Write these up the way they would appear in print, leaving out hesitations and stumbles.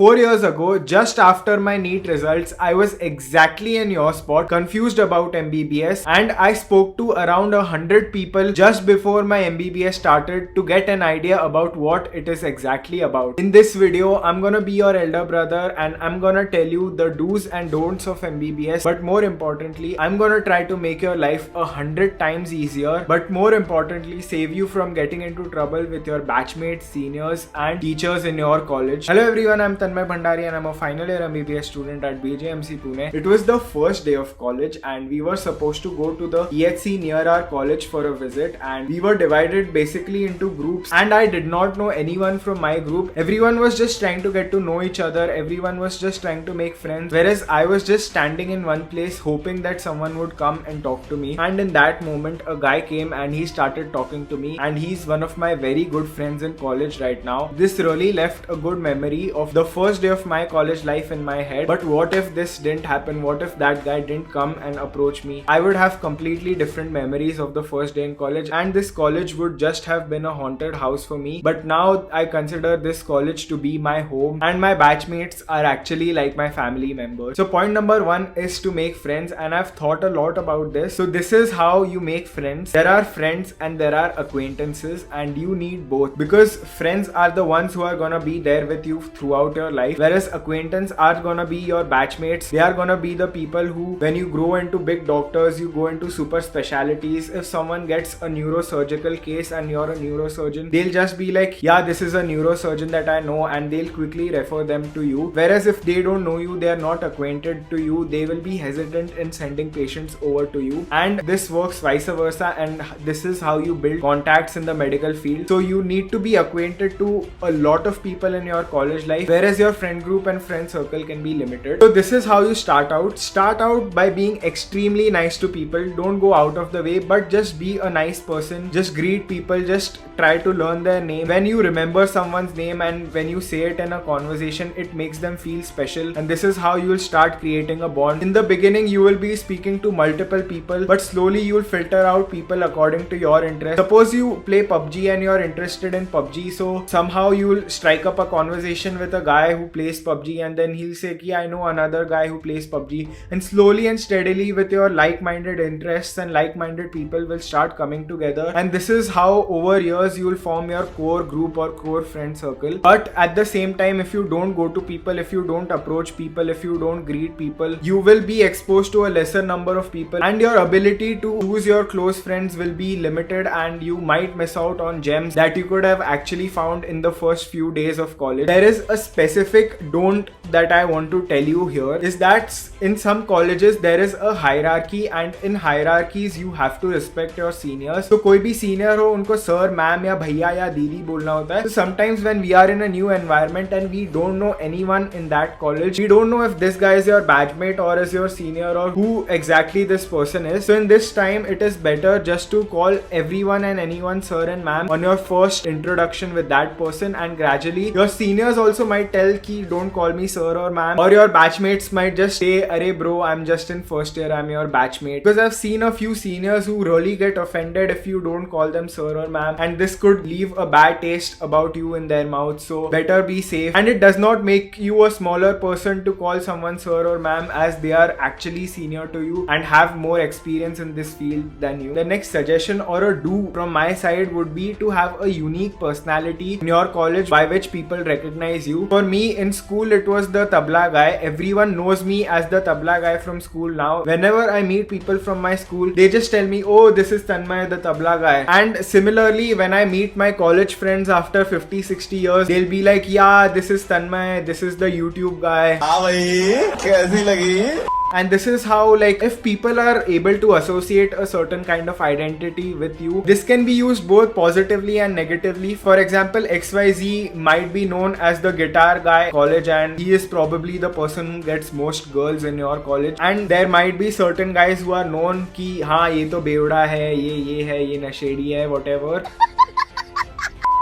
4 years ago, just after my NEET results, I was exactly in your spot, confused about MBBS, and I spoke to around 100 people just before my MBBS started to get an idea about what it is exactly about. In this video, I'm gonna be your elder brother and I'm gonna tell you the do's and don'ts of MBBS, but more importantly, I'm gonna try to make your life 100 times easier, but more importantly, save you from getting into trouble with your batchmates, seniors, and teachers in your college. Hello everyone, I'm Tanmay Bhandari and I'm a final year MBBS student at Bjmc, Pune. It was the first day of college and we were supposed to go to the EHC near our college for a visit, and we were divided basically into groups, and I did not know anyone from my group. Everyone was just trying to get to know each other, everyone was just trying to make friends, whereas I was just standing in one place hoping that someone would come and talk to me. And in that moment, a guy came and he started talking to me, and he's one of my very good friends in college right now. This really left a good memory of the first day of my college life in my head. But what if this didn't happen? What if that guy didn't come and approach me? I would have completely different memories of the first day in college, and this college would just have been a haunted house for me. But now I consider this college to be my home, and my batchmates are actually like my family members. So point number one is to make friends, and I've thought a lot about this. So this is how you make friends. There are friends and there are acquaintances, and you need both, because friends are the ones who are gonna be there with you throughout your life, whereas acquaintance are gonna be your batchmates. They are gonna be the people who, when you grow into big doctors, you go into super specialities. If someone gets a neurosurgical case and you're a neurosurgeon, they'll just be like, yeah, this is a neurosurgeon that I know, and they'll quickly refer them to you. Whereas if they don't know you, they are not acquainted to you, they will be hesitant in sending patients over to you. And this works vice versa, and this is how you build contacts in the medical field. So you need to be acquainted to a lot of people in your college life, whereas your friend group and friend circle can be limited. So this is how you start out. Start out by being extremely nice to people. Don't go out of the way, but just be a nice person. Just greet people, just try to learn their name. When you remember someone's name and when you say it in a conversation, it makes them feel special, and this is how you will start creating a bond. In the beginning, you will be speaking to multiple people, but slowly you will filter out people according to your interest. Suppose you play PUBG and you're interested in PUBG, so somehow you will strike up a conversation with a guy who plays PUBG, and then he'll say, I know another guy who plays PUBG, and slowly and steadily with your like-minded interests and like-minded people will start coming together, and this is how over years you will form your core group or core friend circle. But at the same time, if you don't go to people, if you don't approach people, if you don't greet people, you will be exposed to a lesser number of people, and your ability to choose your close friends will be limited, and you might miss out on gems that you could have actually found in the first few days of college. There is a specific don't that I want to tell you here, is that in some colleges there is a hierarchy, and in hierarchies you have to respect your seniors. So कोई भी senior हो, उनको sir, ma'am या भैया या दीदी बोलना होता है. So sometimes when we are in a new environment and we don't know anyone in that college, we don't know if this guy is your batchmate or is your senior or who exactly this person is. So in this time, it is better just to call everyone and anyone sir and ma'am on your first introduction with that person, and gradually your seniors also might tell ki don't call me sir or ma'am, or your batchmates might just say, arey bro, I'm just in first year, I'm your batchmate. Because I've seen a few seniors who really get offended if you don't call them sir or ma'am, and this could leave a bad taste about you in their mouth. So better be safe, and it does not make you a smaller person to call someone sir or ma'am, as they are actually senior to you and have more experience in this field than you. The next suggestion or a do from my side would be to have a unique personality in your college by which people recognize you. For me in school, it was the tabla guy. Everyone knows me as the tabla guy from school now. Whenever I meet people from my school, they just tell me, oh, this is Tanmay, the tabla guy. And similarly, when I meet my college friends after 50-60 years, they'll be like, yeah, this is Tanmay, this is the YouTube guy. Kaisi lagi? And this is how, like, if people are able to associate a certain kind of identity with you, this can be used both positively and negatively. For example, XYZ might be known as the guitar guy in college, and he is probably the person who gets most girls in your college. And there might be certain guys who are known ki, हाँ ये तो बेवड़ा है, ये है, ये नशेड़ी है, whatever.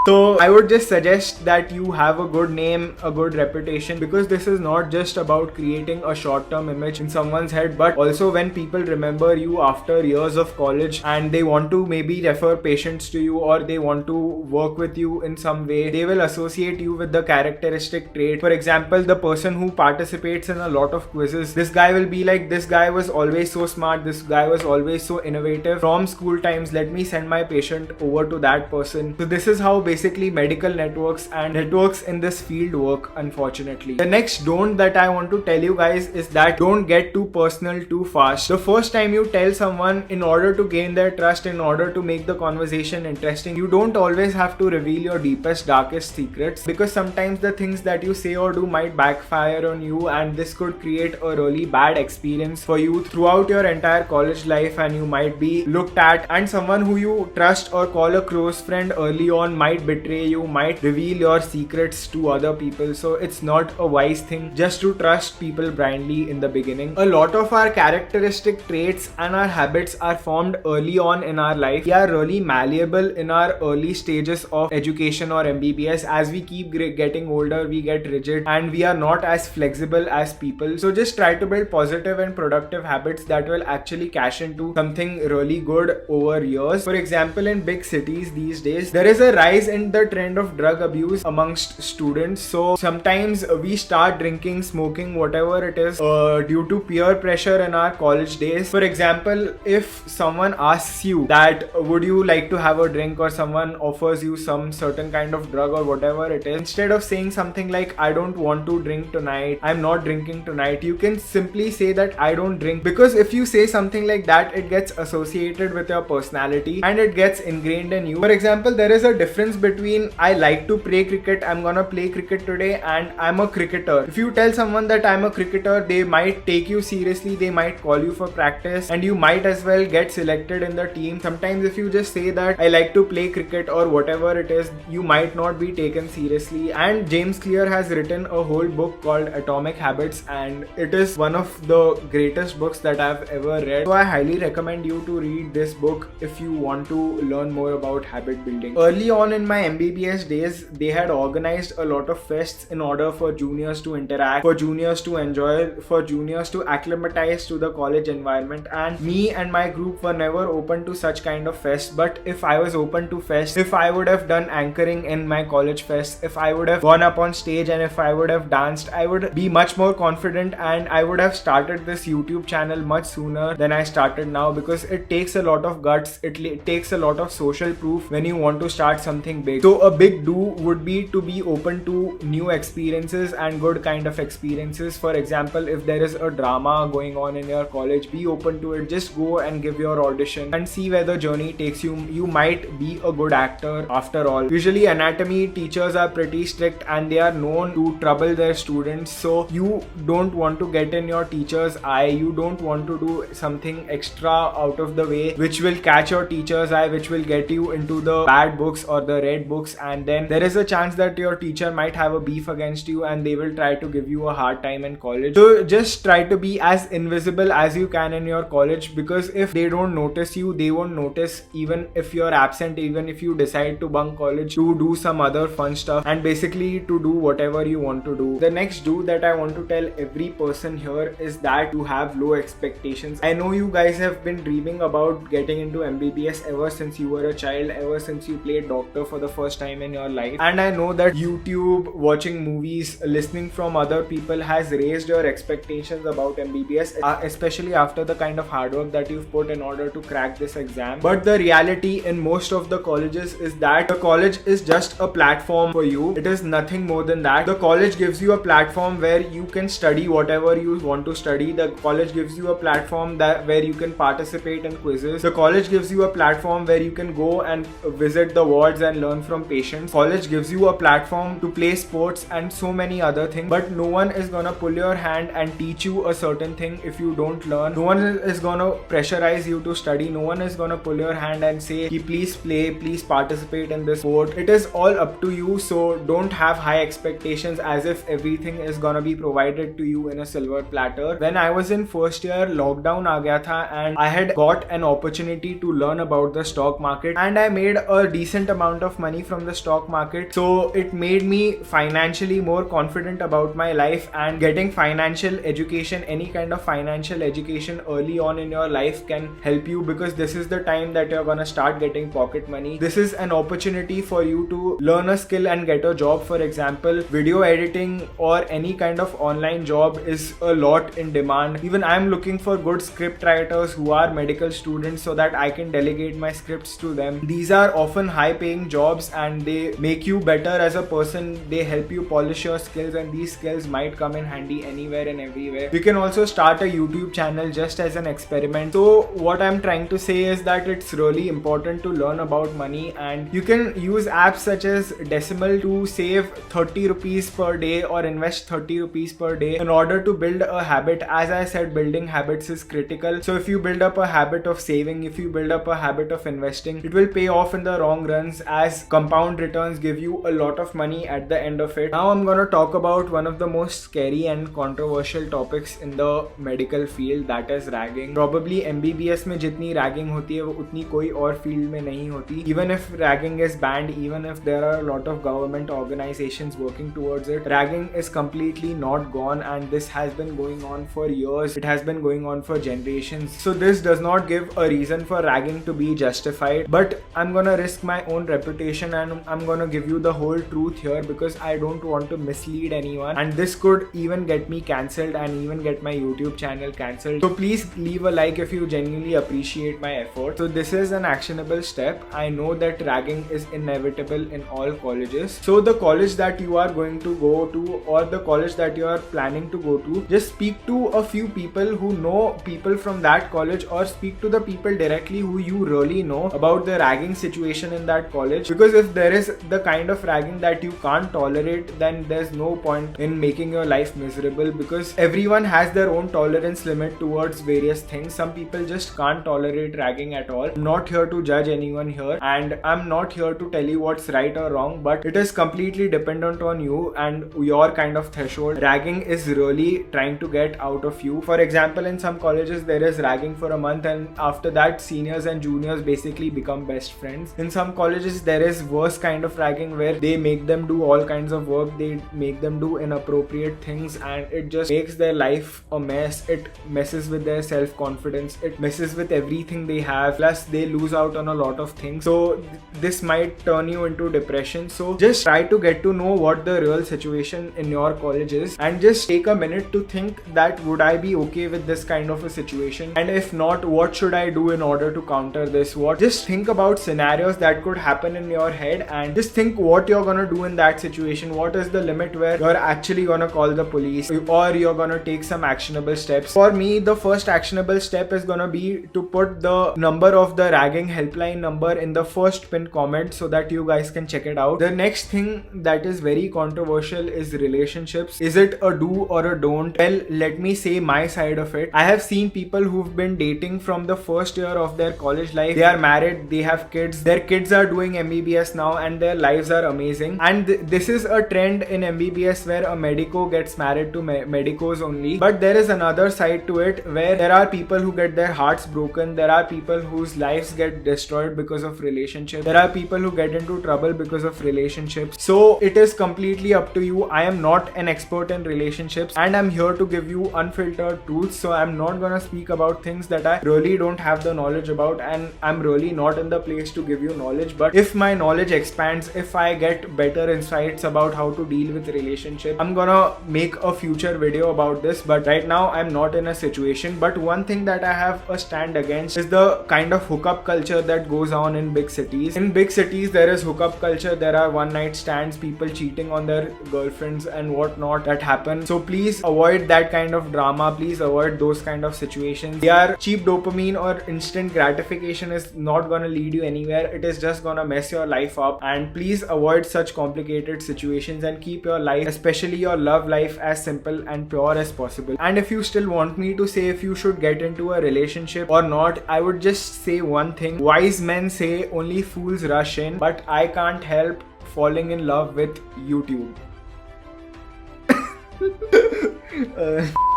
So I would just suggest that you have a good name, a good reputation, because this is not just about creating a short-term image in someone's head, but also when people remember you after years of college and they want to maybe refer patients to you, or they want to work with you in some way, they will associate you with the characteristic trait. For example, the person who participates in a lot of quizzes, this guy will be like, this guy was always so smart, this guy was always so innovative from school times, let me send my patient over to that person. So this is how basically medical networks and networks in this field work, unfortunately. The next don't that I want to tell you guys is that don't get too personal too fast. The first time you tell someone, in order to gain their trust, in order to make the conversation interesting, you don't always have to reveal your deepest, darkest secrets, because sometimes the things that you say or do might backfire on you, and this could create a really bad experience for you throughout your entire college life, and you might be looked at, and someone who you trust or call a close friend early on might betray you, might reveal your secrets to other people. So it's not a wise thing just to trust people blindly in the beginning. A lot of our characteristic traits and our habits are formed early on in our life. We are really malleable in our early stages of education or MBBS. As we keep getting older, we get rigid and we are not as flexible as people. So just try to build positive and productive habits that will actually cash into something really good over years. For example, in big cities these days, there is a rise in the trend of drug abuse amongst students. So sometimes we start drinking, smoking, whatever it is, due to peer pressure in our college days. For example, if someone asks you that would you like to have a drink, or someone offers you some certain kind of drug or whatever it is, instead of saying something like I don't want to drink tonight, I'm not drinking tonight, you can simply say that I don't drink. Because if you say something like that, it gets associated with your personality and it gets ingrained in you. For example, there is a difference between I like to play cricket, I'm gonna play cricket today, and I'm a cricketer. If you tell someone that I'm a cricketer, they might take you seriously, they might call you for practice, and you might as well get selected in the team. Sometimes if you just say that I like to play cricket or whatever it is, you might not be taken seriously. And James Clear has written a whole book called Atomic Habits, and it is one of the greatest books that I've ever read. So I highly recommend you to read this book if you want to learn more about habit building. Early on in my MBBS days, they had organized a lot of fests in order for juniors to interact, for juniors to enjoy, for juniors to acclimatize to the college environment, and me and my group were never open to such kind of fests. But if I was open to fests, if I would have done anchoring in my college fest, if I would have gone up on stage and if I would have danced, I would be much more confident, and I would have started this YouTube channel much sooner than I started now, because it takes a lot of guts, it takes a lot of social proof when you want to start something big. So a big do would be to be open to new experiences and good kind of experiences. For example, if there is a drama going on in your college, be open to it. Just go and give your audition and see where the journey takes you. You might be a good actor after all. Usually anatomy teachers are pretty strict and they are known to trouble their students, so you don't want to get in your teacher's eye. You don't want to do something extra out of the way which will catch your teacher's eye, which will get you into the bad books or the red books, and then there is a chance that your teacher might have a beef against you and they will try to give you a hard time in college. So just try to be as invisible as you can in your college, because if they don't notice you, they won't notice even if you're absent, even if you decide to bunk college to do some other fun stuff and basically to do whatever you want to do. The next do that I want to tell every person here is that you have low expectations. I know you guys have been dreaming about getting into MBBS ever since you were a child, ever since you played doctor for the first time in your life, and I know that YouTube, watching movies, listening from other people has raised your expectations about MBBS, especially after the kind of hard work that you've put in order to crack this exam. But the reality in most of the colleges is that the college is just a platform for you. It is nothing more than that. The college gives you a platform where you can study whatever you want to study. The college gives you a platform where you can participate in quizzes. The college gives you a platform where you can go and visit the wards and learn from patients. College gives you a platform to play sports and so many other things, but no one is gonna pull your hand and teach you a certain thing if you don't learn. No one is gonna pressurize you to study. No one is gonna pull your hand and say, please play, please participate in this sport. It is all up to you, so don't have high expectations as if everything is gonna be provided to you in a silver platter. When I was in first year, lockdown aa gaya tha and I had got an opportunity to learn about the stock market, and I made a decent amount of of money from the stock market. So it made me financially more confident about my life, and getting financial education, any kind of financial education early on in your life can help you, because this is the time that you're gonna start getting pocket money. This is an opportunity for you to learn a skill and get a job. For example, video editing or any kind of online job is a lot in demand. Even I'm looking for good script writers who are medical students so that I can delegate my scripts to them. These are often high paying jobs and they make you better as a person. They help you polish your skills, and these skills might come in handy anywhere and everywhere. You can also start a YouTube channel just as an experiment. So what I'm trying to say is that it's really important to learn about money, and you can use apps such as Decimal to save 30 rupees per day or invest 30 rupees per day in order to build a habit. As I said, building habits is critical. So if you build up a habit of saving, if you build up a habit of investing, it will pay off in the long runs, as compound returns give you a lot of money at the end of it. Now I'm gonna talk about one of the most scary and controversial topics in the medical field, that is ragging. Probably MBBS में जितनी ragging होती है वो उतनी कोई और field में नहीं होती. Even if ragging is banned, even if there are a lot of government organizations working towards it, ragging is completely not gone, and this has been going on for years. It has been going on for generations. So this does not give a reason for ragging to be justified, but I'm gonna risk my own reputation and I'm gonna give you the whole truth here, because I don't want to mislead anyone, and this could even get me cancelled and even get my YouTube channel cancelled. So please leave a like if you genuinely appreciate my effort. So this is an actionable step. I know that ragging is inevitable in all colleges. So the college that you are going to go to, or the college that you are planning to go to, just speak to a few people who know people from that college, or speak to the people directly who you really know about the ragging situation in that college. Because if there is the kind of ragging that you can't tolerate, then there's no point in making your life miserable, because everyone has their own tolerance limit towards various things. Some people just can't tolerate ragging at all. I'm not here to judge anyone here, and I'm not here to tell you what's right or wrong, but it is completely dependent on you and your kind of threshold. Ragging is really trying to get out of you. For example, in some colleges there is ragging for a month, and after that seniors and juniors basically become best friends. In some colleges there is worse kind of ragging where they make them do all kinds of work, they make them do inappropriate things, and it just makes their life a mess. It messes with their self-confidence, it messes with everything they have, plus they lose out on a lot of things. So this might turn you into depression. So just try to get to know what the real situation in your college is, and just take a minute to think that would I be okay with this kind of a situation, and if not, what should I do in order to counter this? Just think about scenarios that could happen in your head, and just think what you're gonna do in that situation. What is the limit where you're actually gonna call the police, or you're gonna take some actionable steps? For me, the first actionable step is gonna be to put the number of the ragging helpline number in the first pinned comment so that you guys can check it out. The next thing that is very controversial is relationships. Is it a do or a don't? Well, let me say my side of it. I have seen people who've been dating from the first year of their college life. They are married, they have kids, their kids are doing MBBS now, and their lives are amazing. And this is a trend in MBBS where a medico gets married to medicos only. But there is another side to it where there are people who get their hearts broken. There are people whose lives get destroyed because of relationships. There are people who get into trouble because of relationships. So it is completely up to you. I am not an expert in relationships, and I'm here to give you unfiltered truths. So I'm not gonna speak about things that I really don't have the knowledge about, and I'm really not in the place to give you knowledge. But if my knowledge expands, if I get better insights about how to deal with relationships, I'm gonna make a future video about this. But right now I'm not in a situation. But one thing that I have a stand against is the kind of hookup culture that goes on in big cities. In big cities there is hookup culture, there are one night stands, people cheating on their girlfriends and whatnot that happen. So please avoid that kind of drama, please avoid those kind of situations. They are cheap dopamine or instant gratification is not gonna lead you anywhere. It is just gonna mess your life up, and please avoid such complicated situations and keep your life, especially your love life, as simple and pure as possible. And if you still want me to say if you should get into a relationship or not, I would just say one thing. Wise men say only fools rush in, but I can't help falling in love with YouTube.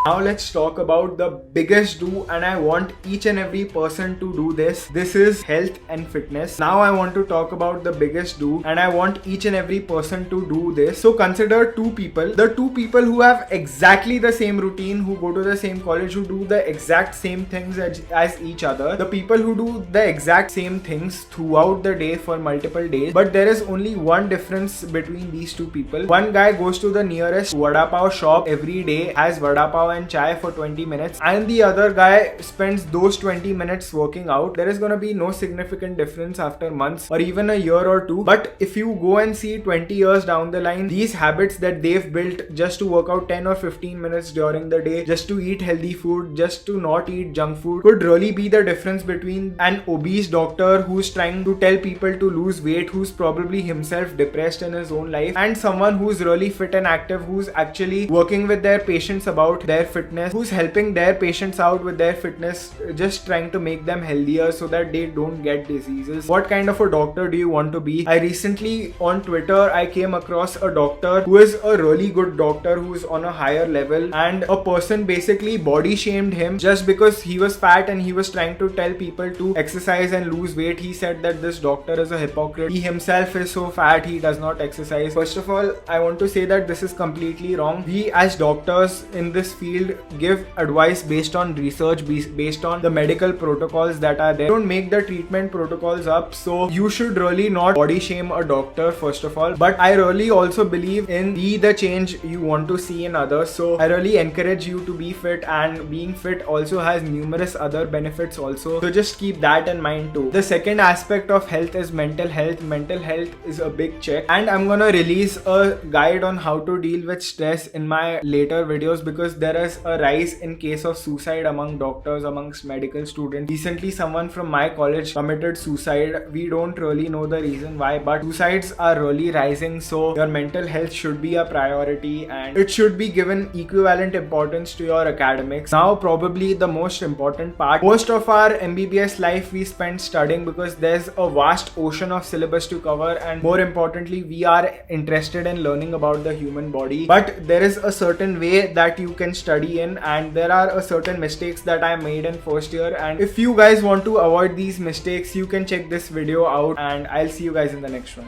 Now let's talk about the biggest do, and I want each and every person to do this. This is health and fitness. Now I want to talk about the biggest do, and I want each and every person to do this. So consider two people. The two people who have exactly the same routine, who go to the same college, who do the exact same things as each other. The people who do the exact same things throughout the day for multiple days. But there is only one difference between these two people. One guy goes to the nearest vada pav shop every day, has vada pav and chai for 20 minutes, and the other guy spends those 20 minutes working out. There is gonna be no significant difference after months or even a year or two. But if you go and see 20 years down the line, these habits that they've built just to work out 10 or 15 minutes during the day, just to eat healthy food, just to not eat junk food, could really be the difference between an obese doctor who's trying to tell people to lose weight, who's probably himself depressed in his own life, and someone who's really fit and active, who's actually working with their patients about their fitness, who's helping their patients out with their fitness, just trying to make them healthier so that they don't get diseases. What kind of a doctor do you want to be? I recently on Twitter I came across a doctor who is a really good doctor, who's on a higher level, and a person basically body shamed him just because he was fat and he was trying to tell people to exercise and lose weight. He said that this doctor is a hypocrite. He himself is so fat, he does not exercise. First of all, I want to say that this is completely wrong. We as doctors in this field give advice based on research, based on the medical protocols that are there. Don't make the treatment protocols up. So you should really not body shame a doctor, first of all. But I really also believe in be the change you want to see in others. So I really encourage you to be fit, and being fit also has numerous other benefits also. So just keep that in mind too. The second aspect of health is mental health. Mental health is a big check, and I'm gonna release a guide on how to deal with stress in my later videos, because there is a rise in case of suicide among doctors, amongst medical students. Recently someone from my college committed suicide. We don't really know the reason why, but suicides are really rising. So your mental health should be a priority, and it should be given equivalent importance to your academics. Now probably the most important part. Most of our MBBS life we spend studying because there's a vast ocean of syllabus to cover, and more importantly we are interested in learning about the human body. But there is a certain way that you can study in, and there are a certain mistakes that I made in first year, and if you guys want to avoid these mistakes, you can check this video out, and I'll see you guys in the next one.